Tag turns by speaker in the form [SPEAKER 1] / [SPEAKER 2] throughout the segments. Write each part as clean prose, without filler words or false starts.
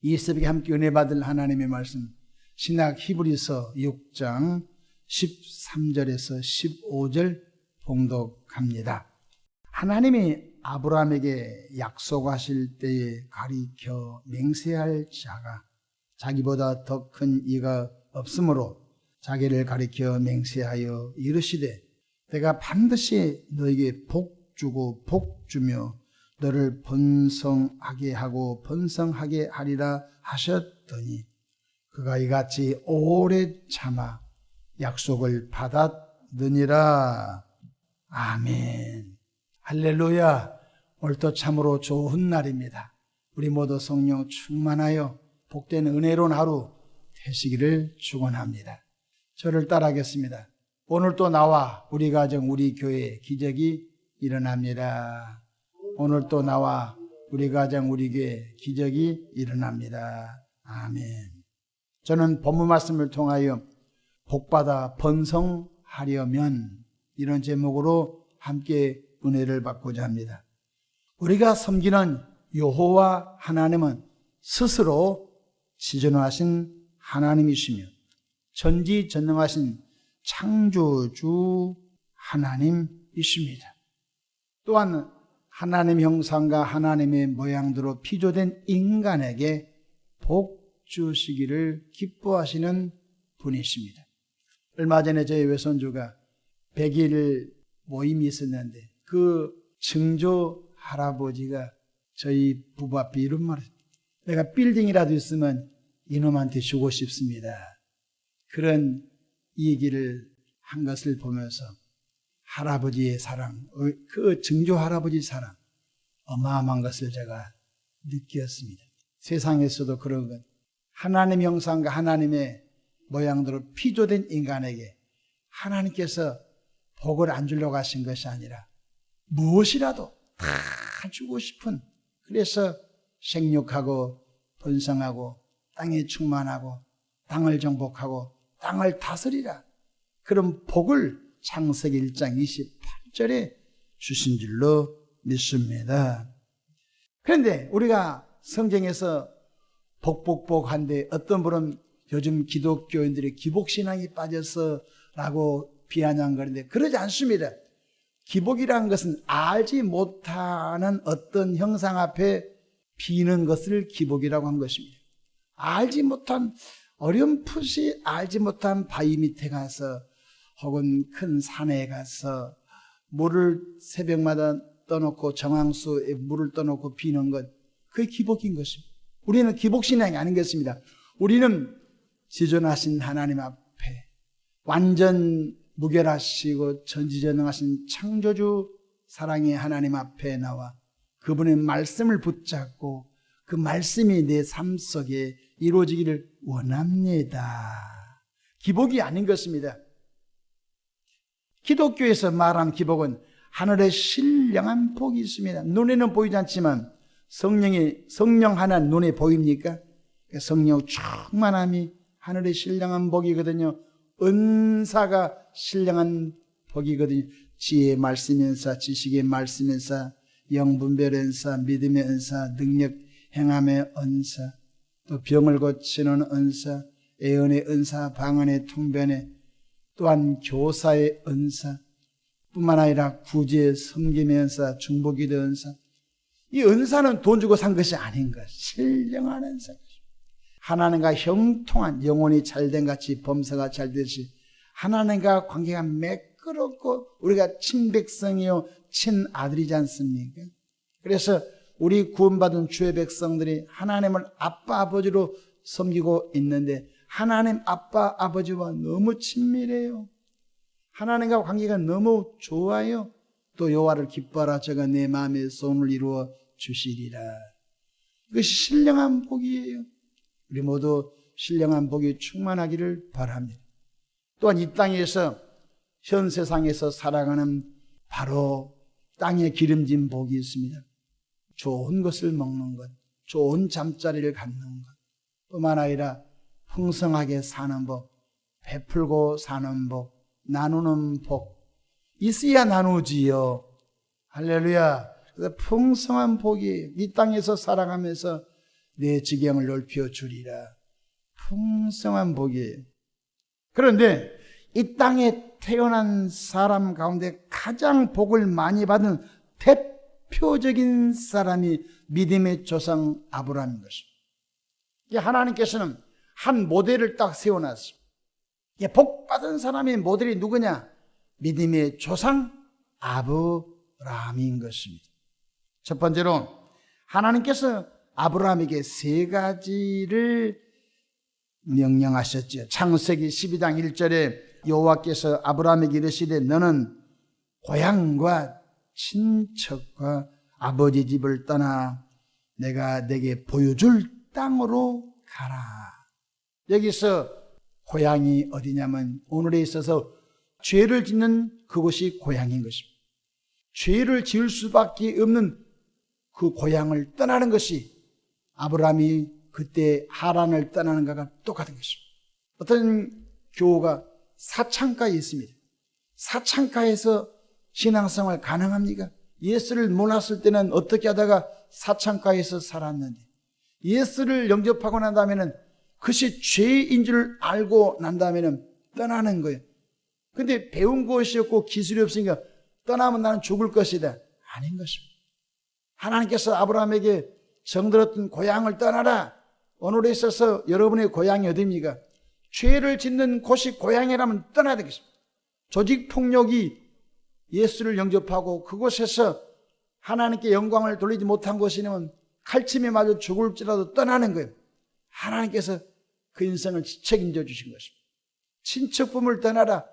[SPEAKER 1] 이 새벽에 함께 은혜 받을 하나님의 말씀, 신약 히브리서 6장 13절에서 15절 봉독합니다. 하나님이 아브라함에게 약속하실 때에 가리켜 맹세할 자가 자기보다 더 큰 이가 없으므로 자기를 가리켜 맹세하여 이르시되 내가 반드시 너에게 복 주고 복 주며 너를 번성하게 하고 번성하게 하리라 하셨더니 그가 이같이 오래 참아 약속을 받았느니라. 아멘. 할렐루야. 오늘도 참으로 좋은 날입니다. 우리 모두 성령 충만하여 복된 은혜로운 하루 되시기를 축원합니다. 저를 따라하겠습니다. 오늘도 나와 우리 가정 우리 교회에 기적이 일어납니다. 오늘도 나와 우리 가정 우리 교회에 기적이 일어납니다. 아멘. 저는 본문 말씀을 통하여 복받아 번성하려면 이런 제목으로 함께 은혜를 받고자 합니다. 우리가 섬기는 여호와 하나님은 스스로 지존하신 하나님이시며 전지전능하신 창조주 하나님이십니다. 또한 하나님 형상과 하나님의 모양대로 피조된 인간에게 복 주시기를 기뻐하시는 분이십니다. 얼마 전에 저희 외손주가 100일 모임이 있었는데 그 증조 할아버지가 저희 부부 앞에 이런 말을 했어요. 내가 빌딩이라도 있으면 이놈한테 주고 싶습니다. 그런 얘기를 한 것을 보면서 할아버지의 사랑, 그 증조 할아버지 사랑 어마어마한 것을 제가 느꼈습니다. 세상에서도 그런 것, 하나님 형상과 하나님의 모양대로 피조된 인간에게 하나님께서 복을 안 주려고 하신 것이 아니라 무엇이라도 다 주고 싶은, 그래서 생육하고 번성하고 땅에 충만하고 땅을 정복하고 땅을 다스리라, 그런 복을 창세기 1장 28절에 주신 줄로 믿습니다. 그런데 우리가 성경에서 복복복한데 어떤 분은 요즘 기독교인들이 기복신앙이 빠져서 라고 비아냥거리는데 그러지 않습니다. 기복이라는 것은 알지 못하는 어떤 형상 앞에 비는 것을 기복이라고 한 것입니다. 알지 못한, 어렴풋이 알지 못한 바위 밑에 가서 혹은 큰 산에 가서 물을 새벽마다 떠놓고 정황수에 물을 떠놓고 비는 것, 그게 기복인 것입니다. 우리는 기복신앙이 아닌 것입니다. 우리는 지존하신 하나님 앞에 완전 무결하시고 전지전능하신 창조주 사랑의 하나님 앞에 나와 그분의 말씀을 붙잡고 그 말씀이 내 삶 속에 이루어지기를 원합니다. 기복이 아닌 것입니다. 기독교에서 말하는 기복은 하늘에 신령한 복이 있습니다. 눈에는 보이지 않지만 성령 하나 눈에 보입니까? 성령 충만함이 하늘의 신령한 복이거든요. 은사가 신령한 복이거든요. 지혜의 말씀 은사, 지식의 말씀 은사, 영분별 은사, 믿음의 은사, 능력 행함의 은사, 또 병을 고치는 은사, 애언의 은사, 방언의 통변의, 또한 교사의 은사, 뿐만 아니라 구제의 섬김의 은사, 중보기도 은사. 이 은사는 돈 주고 산 것이 아닌 것, 신령한 은사. 하나님과 형통한, 영혼이 잘된 같이 범사가 잘되듯이 하나님과 관계가 매끄럽고 우리가 친백성이요 친아들이지 않습니까? 그래서 우리 구원받은 주의 백성들이 하나님을 아빠 아버지로 섬기고 있는데 하나님 아빠 아버지와 너무 친밀해요. 하나님과 관계가 너무 좋아요. 또 여호와를 기뻐하라, 저가 내 마음의 소원을 이루어 주시리라. 그것이 신령한 복이에요. 우리 모두 신령한 복이 충만하기를 바랍니다. 또한 이 땅에서 현 세상에서 살아가는 바로 땅에 기름진 복이 있습니다. 좋은 것을 먹는 것, 좋은 잠자리를 갖는 것, 뿐만 아니라 풍성하게 사는 복, 베풀고 사는 복, 나누는 복, 있어야 나누지요. 할렐루야. 그래서 풍성한 복이 이 땅에서 살아가면서 내 지경을 넓혀 주리라. 풍성한 복이에요. 그런데 이 땅에 태어난 사람 가운데 가장 복을 많이 받은 대표적인 사람이 믿음의 조상 아브라함인 것입니다. 하나님께서는 한 모델을 딱 세워놨어요. 복 받은 사람의 모델이 누구냐? 믿음의 조상 아브라함인 것입니다. 첫 번째로 하나님께서 아브라함에게 세 가지를 명령하셨죠. 창세기 12장 1절에 여호와께서 아브라함에게 이르시되 너는 고향과 친척과 아버지 집을 떠나 내가 내게 보여줄 땅으로 가라. 여기서 고향이 어디냐면 오늘에 있어서 죄를 짓는 그곳이 고향인 것입니다. 죄를 지을 수밖에 없는 그 고향을 떠나는 것이 아브라함이 그때 하란을 떠나는 것과 똑같은 것입니다. 어떤 교우가 사창가에 있습니다. 사창가에서 신앙생활 가능합니까? 예수를 몰랐을 때는 어떻게 하다가 사창가에서 살았는데 예수를 영접하고 난 다음에는 그것이 죄인 줄 알고 난 다음에는 떠나는 거예요. 근데 배운 것이 없고 기술이 없으니까 떠나면 나는 죽을 것이다. 아닌 것입니다. 하나님께서 아브라함에게 정들었던 고향을 떠나라. 오늘에 있어서 여러분의 고향이 어디입니까? 죄를 짓는 곳이 고향이라면 떠나야 되겠습니다. 조직폭력이 예수를 영접하고 그곳에서 하나님께 영광을 돌리지 못한 곳이면 칼침에 맞아 죽을지라도 떠나는 거예요. 하나님께서 그 인생을 책임져 주신 것입니다. 친척분을 떠나라.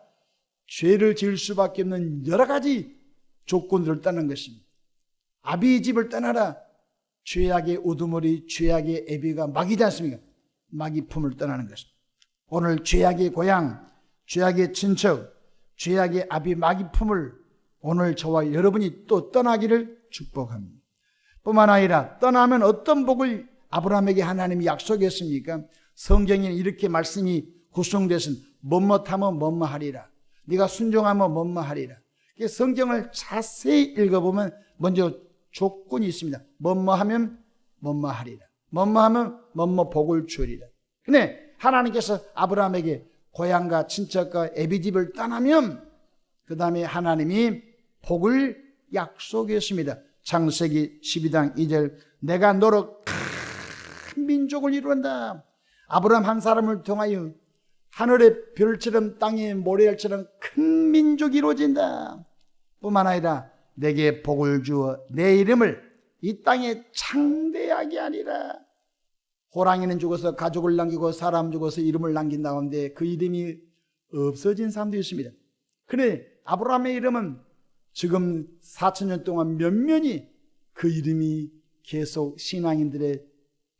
[SPEAKER 1] 죄를 지을 수밖에 없는 여러 가지 조건들을 떠나는 것입니다. 아비 집을 떠나라. 죄악의 우두머리, 죄악의 애비가 막이지 않습니까? 막이 품을 떠나는 것입니다. 오늘 죄악의 고향, 죄악의 친척, 죄악의 아비 막이 품을 오늘 저와 여러분이 또 떠나기를 축복합니다. 뿐만 아니라 떠나면 어떤 복을 아브라함에게 하나님이 약속했습니까? 성경에 이렇게 말씀이 구성되신 뭐뭐하면 뭐뭐하리라. 네가 순종하면 뭐뭐하리라. 성경을 자세히 읽어보면 먼저 조건이 있습니다. 뭐뭐하면 뭐뭐하리라. 뭐뭐하면 뭐뭐 복을 주리라. 근데 하나님께서 아브라함에게 고향과 친척과 애비집을 떠나면 그 다음에 하나님이 복을 약속했습니다. 창세기 12장 2절 내가 너로 큰 민족을 이루었다. 아브라함 한 사람을 통하여 하늘의 별처럼 땅의 모래알처럼 큰 민족이 이루어진다. 뿐만 아니라 내게 복을 주어 내 이름을 이 땅에 창대하게 하리라. 호랑이는 죽어서 가족을 남기고 사람 죽어서 이름을 남긴 다음에 그 이름이 없어진 사람도 있습니다. 그런데 아브라함의 이름은 지금 4,000년 동안 면면이 그 이름이 계속 신앙인들의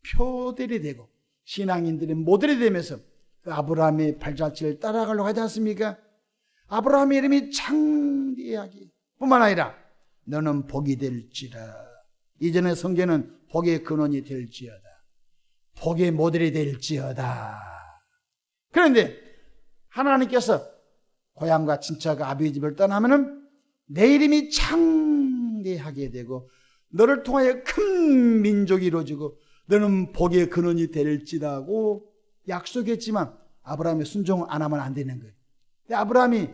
[SPEAKER 1] 표들이 되고 신앙인들의 모델이 되면서 그 아브라함의 발자취를 따라가려고 하지 않습니까? 아브라함의 이름이 창대하게 뿐만 아니라 너는 복이 될지라. 이전의 성경은 복의 근원이 될지어다. 복의 모델이 될지어다. 그런데 하나님께서 고향과 친척 아비의 집을 떠나면은 내 이름이 창대하게 되고 너를 통하여 큰 민족이 이루어지고 너는 복의 근원이 될지라고 약속했지만 아브라함이 순종 안 하면 안 되는 거예요. 근데 아브라함이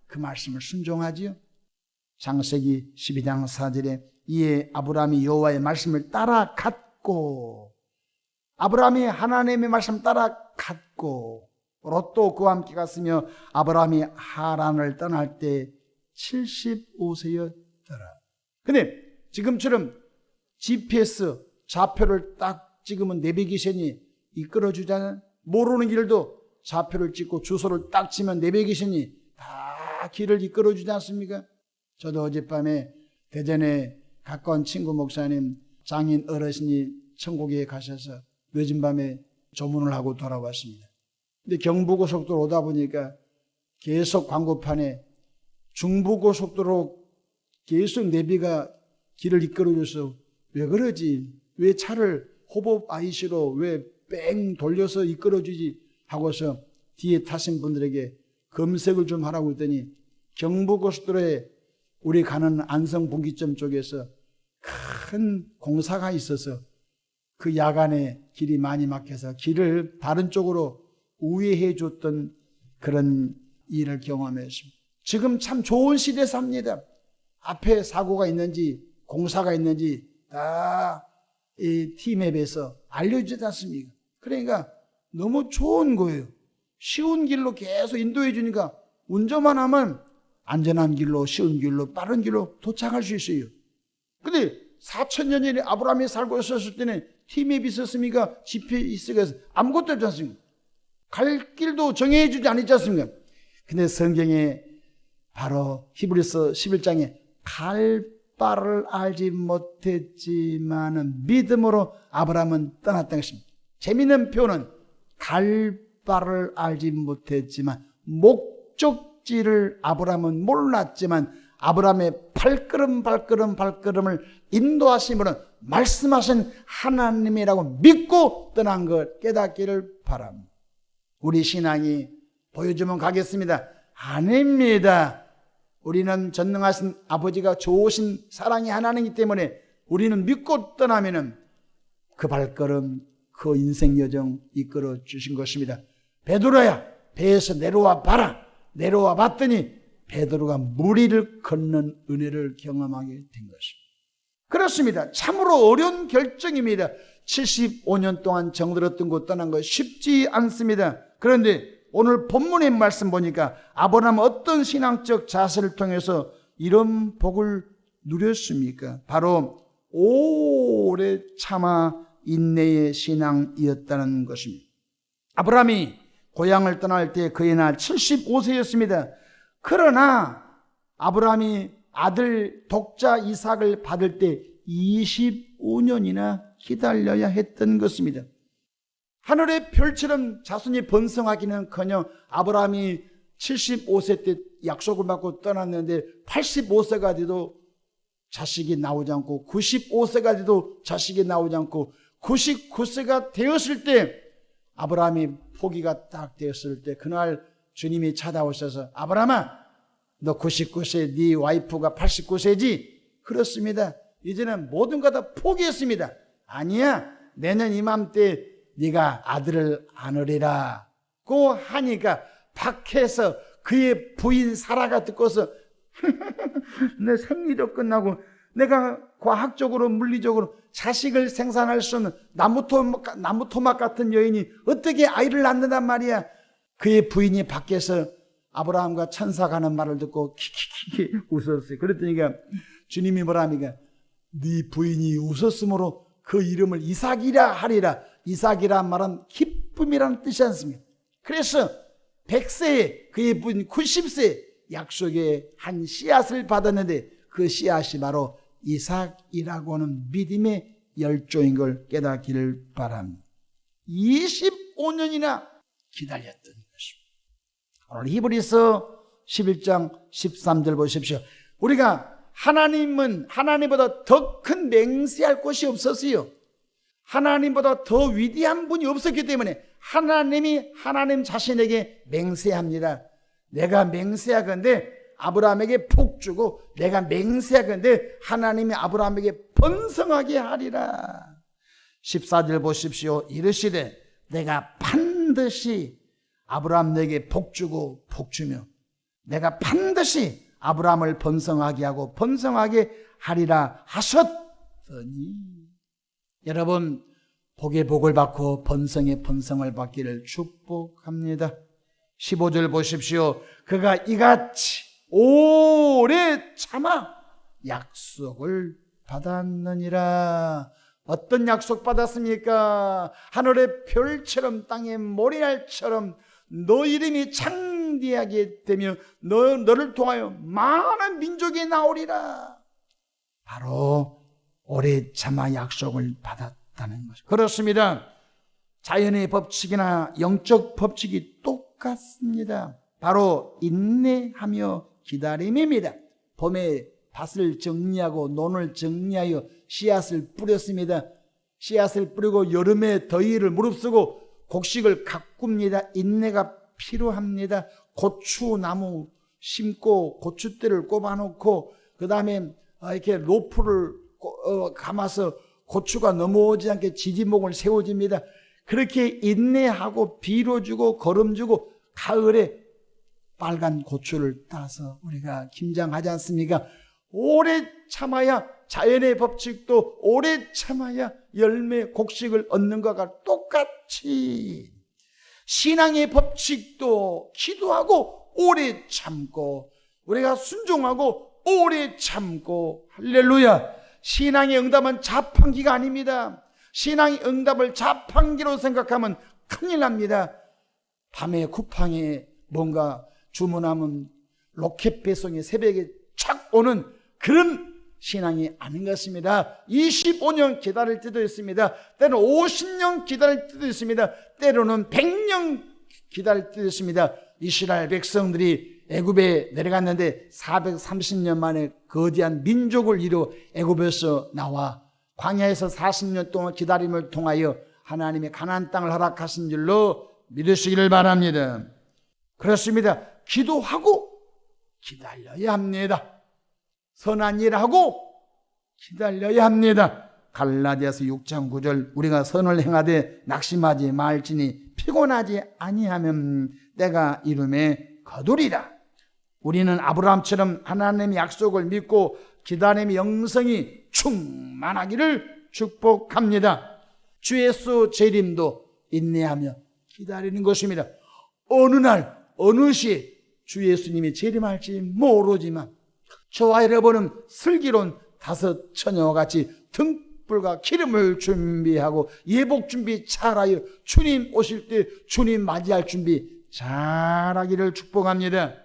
[SPEAKER 1] 그 말씀을 순종하지요. 창세기 12장 4절에 이에 아브라함이 여호와의 말씀을 따라갔고 아브라함이 하나님의 말씀 따라갔고 롯도 그와 함께 갔으며 아브라함이 하란을 떠날 때 75세였더라. 근데 지금처럼 GPS 좌표를 딱 찍으면 내비게이션이 이끌어주잖아요. 모르는 길도 좌표를 찍고 주소를 딱 치면 내비게이션이 다 길을 이끌어주지 않습니까? 저도 어젯밤에 대전에 가까운 친구 목사님 장인 어르신이 천국에 가셔서 늦은 밤에 조문을 하고 돌아왔습니다. 근데 경부고속도로 오다 보니까 계속 광고판에 중부고속도로 계속 내비가 길을 이끌어줘서 왜 그러지? 왜 차를 호법 IC로 왜 뺑 돌려서 이끌어주지? 하고서 뒤에 타신 분들에게 검색을 좀 하라고 했더니 경부고속도로에 우리 가는 안성분기점 쪽에서 큰 공사가 있어서 그 야간에 길이 많이 막혀서 길을 다른 쪽으로 우회해 줬던 그런 일을 경험했습니다. 지금 참 좋은 시대에 삽니다. 앞에 사고가 있는지 공사가 있는지 다 이 티맵에서 알려주지 않습니까? 그러니까 너무 좋은 거예요. 쉬운 길로 계속 인도해 주니까 운전만 하면 안전한 길로, 쉬운 길로, 빠른 길로 도착할 수 있어요. 근데 4,000년 전에 아브라함이 살고 있었을 때는 티맵이 있었습니까? GPS가 아무것도 없지 않습니까? 갈 길도 정해 주지 않았지 않습니까? 근데 성경에 바로 히브리서 11장에 갈 바를 알지 못했지만은 믿음으로 아브라함은 떠났다는 것입니다. 재미있는 표현은 갈 바를 알지 못했지만 목적지를 아브라함은 몰랐지만 아브라함의 발걸음을 인도하심으로는 말씀하신 하나님이라고 믿고 떠난 걸 깨닫기를 바랍니다. 우리 신앙이 보여주면 가겠습니다. 아닙니다. 우리는 전능하신 아버지가 좋으신 사랑의 하나님이기 때문에 우리는 믿고 떠나면은 그 발걸음, 그 인생 여정 이끌어 주신 것입니다. 베드로야, 배에서 내려와 봐라. 내려와 봤더니 베드로가 물 위를 걷는 은혜를 경험하게 된 것입니다. 그렇습니다. 참으로 어려운 결정입니다. 75년 동안 정들었던 곳 떠난 거 쉽지 않습니다. 그런데 오늘 본문의 말씀 보니까 아브라함은 어떤 신앙적 자세를 통해서 이런 복을 누렸습니까? 바로 오래 참아 인내의 신앙이었다는 것입니다. 아브라함이 고향을 떠날 때 그의 나이 75세였습니다. 그러나 아브라함이 아들 독자 이삭을 받을 때 25년이나 기다려야 했던 것입니다. 하늘의 별처럼 자손이 번성하기는커녕 아브라함이 75세 때 약속을 받고 떠났는데 85세가 돼도 자식이 나오지 않고 95세가 돼도 자식이 나오지 않고 99세가 되었을 때 아브라함이 포기가 딱 되었을 때 그날 주님이 찾아오셔서 아브라함아 너 99세 네 와이프가 89세지? 그렇습니다. 이제는 모든 거 다 포기했습니다. 아니야 내년 이맘때 네가 아들을 안으리라 고 하니까 밖에서 그의 부인 사라가 듣고서 내 생리도 끝나고 내가 과학적으로 물리적으로 자식을 생산할 수 없는 나무토막 같은 여인이 어떻게 아이를 낳는단 말이야. 그의 부인이 밖에서 아브라함과 천사가 하는 말을 듣고 키키키키 웃었어요. 그랬더니 주님이 뭐라 합니까? 네 부인이 웃었으므로 그 이름을 이삭이라 하리라. 이삭이란 말은 기쁨이라는 뜻이 않습니까? 그래서 100세에 그의 부인 90세 약속의 한 씨앗을 받았는데 그 씨앗이 바로 이삭이라고 하는 믿음의 열조인 걸 깨닫기를 바랍니다. 25년이나 기다렸던 것입니다. 오늘 히브리서 11장 13절 보십시오. 우리가 하나님은 하나님보다 더 큰 맹세할 것이 없었어요. 하나님보다 더 위대한 분이 없었기 때문에 하나님이 하나님 자신에게 맹세합니다. 내가 맹세하건대 아브라함에게 복 주고 내가 맹세하건대 하나님이 아브라함에게 번성하게 하리라. 14절 보십시오. 이르시되 내가 반드시 아브라함에게 복 주고 복 주며 내가 반드시 아브라함을 번성하게 하고 번성하게 하리라 하셨더니 여러분 복의 복을 받고 번성의 번성을 받기를 축복합니다. 15절 보십시오. 그가 이같이 오래 참아 약속을 받았느니라. 어떤 약속 받았습니까? 하늘의 별처럼 땅의 모래알처럼 너 이름이 창대하게 되며 너를 통하여 많은 민족이 나오리라. 바로 오래 참아 약속을 받았다는 것입니다. 그렇습니다. 자연의 법칙이나 영적 법칙이 똑같습니다. 바로 인내하며 기다림입니다. 봄에 밭을 정리하고 논을 정리하여 씨앗을 뿌렸습니다. 씨앗을 뿌리고 여름에 더위를 무릅쓰고 곡식을 가꿉니다. 인내가 필요합니다. 고추나무 심고 고추대를 꼽아놓고 그 다음에 이렇게 로프를 감아서 고추가 넘어오지 않게 지지목을 세워줍니다. 그렇게 인내하고 비료 주고 거름 주고 가을에 빨간 고추를 따서 우리가 김장하지 않습니까? 오래 참아야 자연의 법칙도 오래 참아야 열매 곡식을 얻는 것과 똑같이 신앙의 법칙도 기도하고 오래 참고 우리가 순종하고 오래 참고 할렐루야. 신앙의 응답은 자판기가 아닙니다. 신앙의 응답을 자판기로 생각하면 큰일 납니다. 밤에 쿠팡에 뭔가 주문하면 로켓 배송이 새벽에 착 오는 그런 신앙이 아닌 것입니다. 25년 기다릴 때도 있습니다. 때로는 50년 기다릴 때도 있습니다. 때로는 100년 기다릴 때도 있습니다. 이스라엘 백성들이 애굽에 내려갔는데 430년 만에 거대한 민족을 이루어 애굽에서 나와 광야에서 40년 동안 기다림을 통하여 하나님의 가나안 땅을 허락하신 줄로 믿으시기를 바랍니다. 그렇습니다. 기도하고 기다려야 합니다. 선한 일하고 기다려야 합니다. 갈라디아서 6장 9절 우리가 선을 행하되 낙심하지 말지니 피곤하지 아니하면 때가 이름에 거두리라. 우리는 아브라함처럼 하나님의 약속을 믿고 기다림의 영성이 충만하기를 축복합니다. 주 예수 재림도 인내하며 기다리는 것입니다. 어느 날 어느 시에 주 예수님이 재림할지 모르지만 저와 여러분은 슬기로운 5 처녀와 같이 등불과 기름을 준비하고 예복 준비 잘하여 주님 오실 때 주님 맞이할 준비 잘하기를 축복합니다.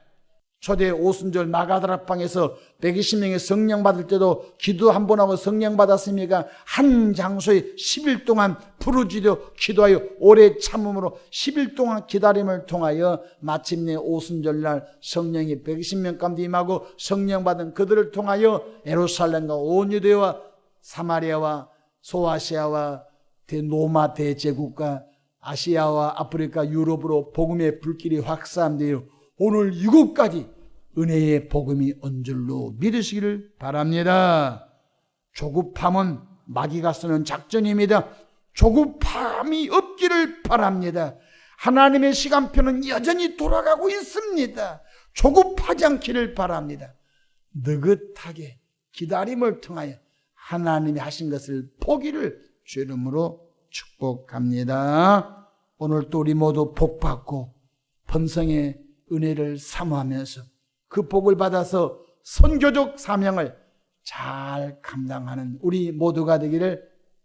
[SPEAKER 1] 초대 오순절 마가다락방에서 120명이 성령 받을 때도 기도 한 번 하고 성령 받았습니까? 한 장소에 10일 동안 부르짖어 기도하여 오래 참음으로 10일 동안 기다림을 통하여 마침내 오순절날 성령이 120명 가운데 임하고 성령 받은 그들을 통하여 예루살렘과 온 유대와 사마리아와 소아시아와 대로마 대제국과 아시아와 아프리카 유럽으로 복음의 불길이 확산되어 오늘 이곳까지 은혜의 복음이 온 줄로 믿으시기를 바랍니다. 조급함은 마귀가 쓰는 작전입니다. 조급함이 없기를 바랍니다. 하나님의 시간표는 여전히 돌아가고 있습니다. 조급하지 않기를 바랍니다. 느긋하게 기다림을 통하여 하나님이 하신 것을 보기를 주 이름으로 축복합니다. 오늘 또 우리 모두 복받고 번성의 은혜를 사모하면서 그 복을 받아서 선교적 사명을 잘 감당하는 우리 모두가 되기를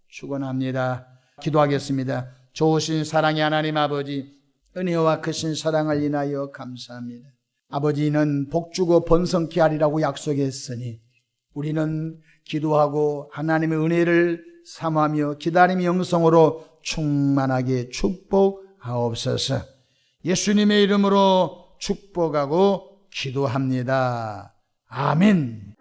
[SPEAKER 1] 축원합니다. 기도하겠습니다. 좋으신 사랑의 하나님 아버지, 은혜와 크신 사랑을 인하여 감사합니다. 아버지는 복주고 번성케 하리라고 약속했으니 우리는 기도하고 하나님의 은혜를 사모하며 기다림의 영성으로 충만하게 축복하옵소서. 예수님의 이름으로 축복하고 기도합니다. 아멘.